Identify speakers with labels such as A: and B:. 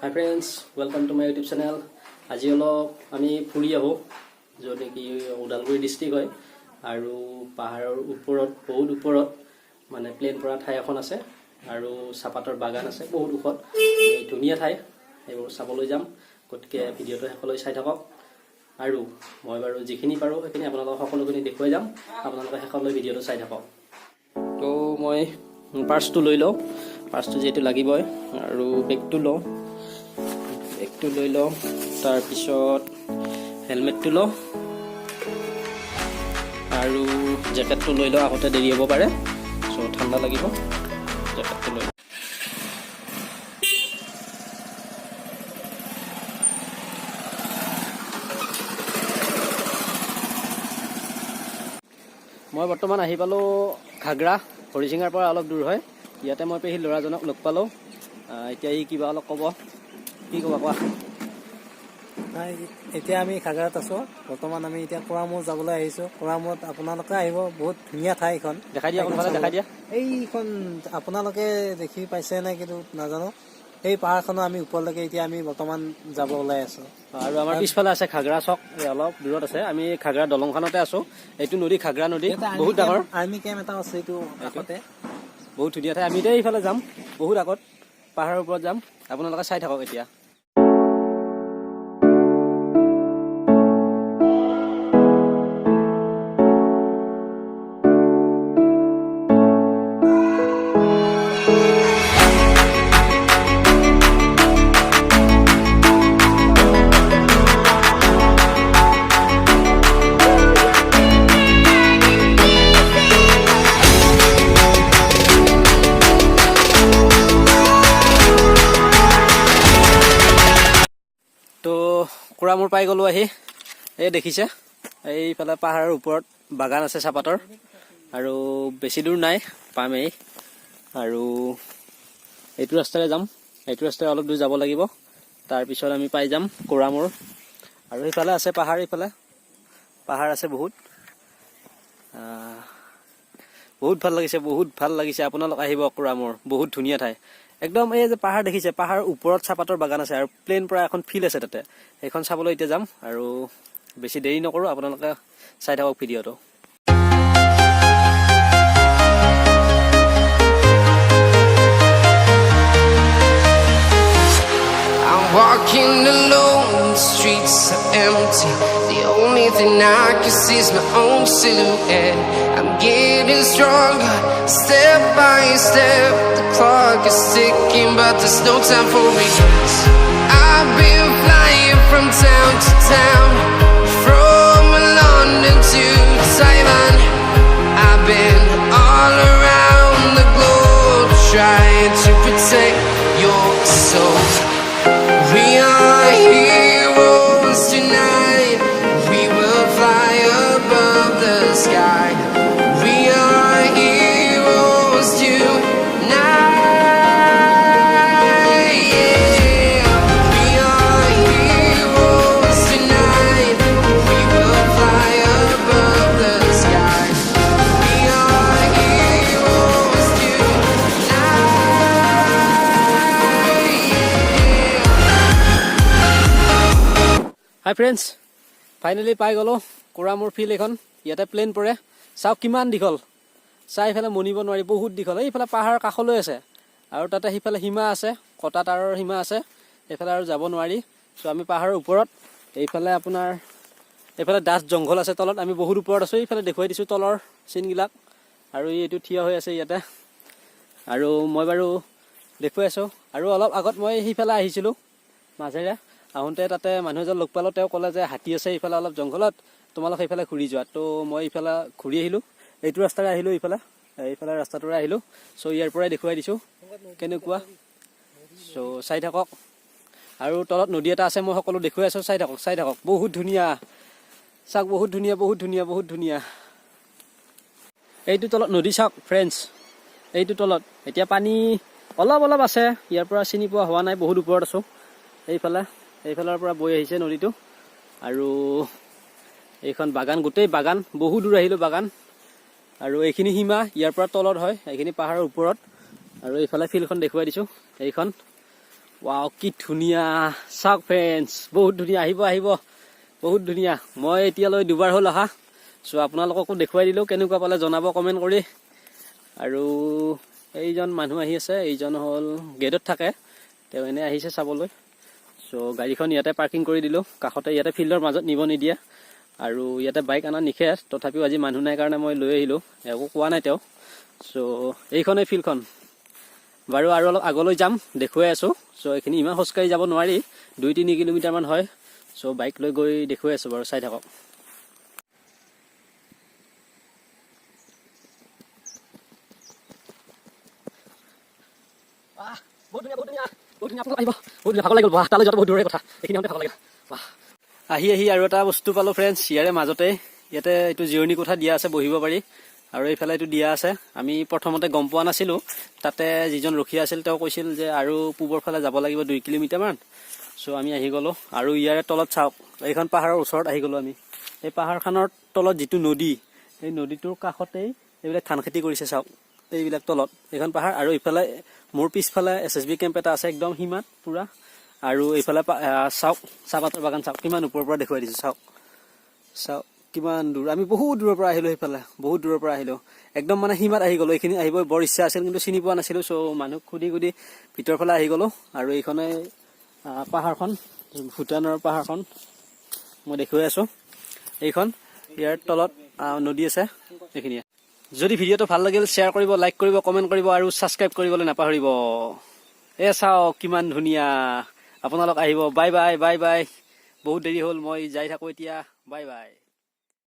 A: Hi friends, welcome to my YouTube channel. আজি অলপ আমি ফুৰি আহো য'ত কি ওদালগুৰি ডিস্ট্ৰিক্ট হয় আৰু পাহাৰৰ ওপৰত বহুত ওপৰত মানে প্লেন পৰা ঠাই এখন আছে আৰু চাপাতৰ বাগান আছে বহুত ওখত ধুনীয়া ঠাই এইবোৰ চাবলৈ যাম গতিকে ভিডিঅ'টো শেষলৈ চাই থাকক আৰু মই বাৰু যিখিনি পাৰো সেইখিনি আপোনালোকক সকলোখিনি দেখুৱাই যাম আপোনালোকে শেষলৈ ভিডিঅ'টো চাই থাকক তো মই পাৰ্চটো লৈ লওঁ পাৰ্চটো যেটো লাগিবই আৰু বেগটো লওঁ একটু লৈ লওঁ তাৰ পিছত হেলমেটটো লওঁ আৰু জেকেটটো লৈ লওঁ আগতে দেৰি হ'ব পাৰে সো ঠাণ্ডা লাগিব জেকেটটো লৈ মই বৰ্তমান আহি পালো ঘাগৰা হৰিচিঙাৰ পৰা অলপ দূৰ হয় ইয়াতে মই পেহী ল'ৰাজনক লগ পালো এতিয়া ই কিবা অলপ ক'ব কি ক'বা কোৱা
B: এতিয়া আমি ঘাগৰাত আছো বৰ্তমান আমি এতিয়া কোৰামূৰ যাবলৈ আহিছো কোৰামূৰত আপোনালোকে আহিব বহুত ধুনীয়া ঠাই এখন
A: দেখাই দিয়া কোনফালে দেখাই দিয়া
B: এইখন আপোনালোকে দেখি পাইছে নে কিন্তু নাজানো এই পাহাৰখনো আমি ওপৰলৈকে এতিয়া আমি বৰ্তমান যাব ওলাই আছো
A: আৰু আমাৰ পিছফালে আছে ঘাগৰা চক অলপ দূৰত আছে আমি ঘাগৰা দলংখনতে আছো এইটো নদী ঘাগৰা নদী বহুত ডাঙৰ
B: আৰ্মি কেম্প এটা আছে এইটো কাষতে
A: বহুত ধুনীয়া ঠাই আমি এতিয়া এইফালে যাম বহুত আগত পাহাৰৰ ওপৰত যাম আপোনালোকে চাই থাকক এতিয়া তো কোৰামূৰ পাই গ'লো আহি এই দেখিছে এইফালে পাহাৰৰ ওপৰত বাগান আছে চাপাতৰ আৰু বেছি দূৰ নাই পামেই আৰু এইটো ৰাস্তাৰে যাম এইটো ৰাস্তাৰে অলপ দূৰ যাব লাগিব তাৰপিছত আমি পাই যাম কোৰামূৰ আৰু এইফালে আছে পাহাৰ এইফালে পাহাৰ আছে বহুত ভাল লাগিছে আপোনালোক আহিব কোৰামূৰ বহুত ধুনীয়া ঠাই একদম এই যে পাহাৰ দেখিছে পাহাৰৰ ওপৰত চাপাতৰ বাগান আছে আৰু প্লেন পৰা এখন ফিল্ড আছে তাতে সেইখন চাবলৈ এতিয়া যাম আৰু বেছি দেৰি নকৰো আপোনালোকে চাই থাকক ভিডিঅ'টো
C: Walking alone, the streets are empty. The only thing I can see is my own silhouette. I'm getting stronger, step by step. The clock is ticking, but there's no time for regrets. I've been flying from town to town, from London to Taiwan. I've been all around the globe, trying to protect your soul. We are heroes tonight. We will fly above the sky. We are heroes tonight. Yeah. We are heroes tonight. We will fly above the sky. We are heroes tonight.
A: High friends finally পাই গ'লো কোৰামূৰ field এখন ইয়াতে plan পৰে চাওক কিমান দীঘল চাই ইফালে মনিব নোৱাৰি বহুত দীঘল এইফালে পাহাৰ কাষলৈ আছে আৰু তাতে সিফালে সীমা আছে কটা তাৰৰ সীমা আছে এইফালে আৰু যাব নোৱাৰি চ' আমি পাহাৰৰ ওপৰত এইফালে আপোনাৰ এইফালে ডাঠ জংঘল আছে তলত আমি বহুত ওপৰত আছো এইফালে দেখুৱাই দিছোঁ তলৰ চিনবিলাক আৰু এইটো থিয় হৈ আছে ইয়াতে আৰু মই বাৰু দেখুৱাই আছোঁ আৰু অলপ আগত মই সেইফালে আহিছিলোঁ মাজেৰে আহোঁতে তাতে মানুহ এজন লগ পালোঁ তেওঁ ক'লে যে হাতী আছে এইফালে অলপ জংঘলত তোমালোক সেইফালে ঘূৰি যোৱা তো মই এইফালে ঘূৰি আহিলোঁ এইটো ৰাস্তাৰে আহিলোঁ এইফালে ৰাস্তাটোৰে আহিলোঁ চ' ইয়াৰ পৰাই দেখুৱাই দিছোঁ কেনেকুৱা চ' চাই থাকক আৰু তলত নদী এটা আছে মই সকলো দেখুৱাই আছোঁ চাই থাকক বহুত ধুনীয়া চাওক বহুত ধুনীয়া এইটো তলত নদী চাওক ফ্ৰেণ্ডছ এইটো তলত এতিয়া পানী অলপ আছে ইয়াৰ পৰা চিনি পোৱা হোৱা নাই বহুত ওপৰত আছোঁ এইফালৰ পৰা বৈ আহিছে নদীটো আৰু এইখন বাগান গোটেই বাগান বহু দূৰ আহিলোঁ বাগান আৰু এইখিনি সীমা ইয়াৰ পৰা তলত হয় এইখিনি পাহাৰৰ ওপৰত আৰু এইফালে ফিল্ডখন দেখুৱাই দিছোঁ এইখন ৱাও কি ধুনীয়া চাওক ফ্ৰেণ্ডছ, বহুত ধুনীয়া। আহিব আহিব, বহুত ধুনীয়া। মই এতিয়ালৈ দুবাৰ হ'ল অহা, চ' আপোনালোককো দেখুৱাই দিলোঁ, কেনেকুৱা পালে জনাব কমেণ্ট কৰি। আৰু এইজন মানুহ আহি আছে, এইজন হ'ল গেটত থাকে, তেওঁ এনেই আহিছে চাবলৈ। চ' গাড়ীখন ইয়াতে পাৰ্কিং কৰি দিলোঁ কাষতে, ইয়াতে ফিল্ডৰ মাজত নিব নিদিয়ে। আৰু ইয়াতে বাইক অনা নিষেধ, তথাপিও আজি মানুহ নাই কাৰণে মই লৈ আহিলোঁ, একো কোৱা নাই তেওঁ। চ' এইখনেই ফিল্ডখন। বাৰু আৰু অলপ আগলৈ যাম, দেখুৱাই আছোঁ। চ' এইখিনি ইমান খোজকাঢ়ি যাব নোৱাৰি, 2-3 কিলোমিটাৰমান হয়। চ' বাইক লৈ গৈ দেখুৱাই আছোঁ বাৰু, চাই থাকক। বহুত ধুনীয়া, বহুত ধুনীয়া, বহুত ধুনীয়া। আপোনালোক আহিব, বহুত ধুনীয়া। ভাগৰ লাগিল, বাহ, তালৈ যোৱাটো বহুত দূৰৰে কথা, এইখিনি হওঁতে ভাগৰ লাগিল। বাহ, আহি আৰু এটা বস্তু পালোঁ ফ্ৰেণ্ডছ, ইয়াৰে মাজতে। ইয়াতে এইটো জিৰণি কোঠা দিয়া আছে, বহিব পাৰি। আৰু এইফালে এইটো দিয়া আছে। আমি প্ৰথমতে গম পোৱা নাছিলোঁ, তাতে যিজন ৰখীয়া আছিল তেওঁ কৈছিল যে আৰু পূবৰ ফালে যাব লাগিব 2 কিলোমিটাৰমান। চ' আমি আহি গ'লোঁ। আৰু ইয়াৰে তলত চাওক, এইখন পাহাৰৰ ওচৰত আহি গ'লোঁ আমি। এই পাহাৰখনৰ তলত যিটো নদী, এই নদীটোৰ কাষতেই এইবিলাক ধান খেতি কৰিছে চাওক, এইবিলাক তলত এইখন পাহাৰ। আৰু ইফালে মোৰ পিছফালে SSB কেম্প এটা আছে, একদম সীমাত পুৰা। আৰু এইফালে চাওক, চাহপাতৰ বাগান চাওক, কিমান ওপৰৰ পৰা দেখুৱাই দিছোঁ চাওক। চাওক কিমান দূৰ, আমি বহুত দূৰৰ পৰা আহিলোঁ, সেইফালে বহুত দূৰৰ পৰা আহিলোঁ, একদম মানে সীমাত আহি গ'লোঁ। এইখিনি আহিব বৰ ইচ্ছা আছিল, কিন্তু চিনি পোৱা নাছিলোঁ। চ' মানুহক সুধি ভিতৰৰ ফালে আহি গ'লোঁ। আৰু এইখনে পাহাৰখন, ভূটানৰ পাহাৰখন মই দেখুৱাই আছোঁ। এইখন, ইয়াৰ তলত নদী আছে, এইখিনিয়ে। যদি ভিডিঅ'টো ভাল লাগিল, শ্বেয়াৰ কৰিব, লাইক কৰিব, কমেণ্ট কৰিব আৰু ছাবস্ক্ৰাইব কৰিবলৈ নাপাহৰিব। চাওক কিমান ধুনীয়া, আপোনালোক আহিব। Bye bye, bye bye. বহুত দেৰি হ'ল, মই যাই থাকোঁ এতিয়া, বাই বাই।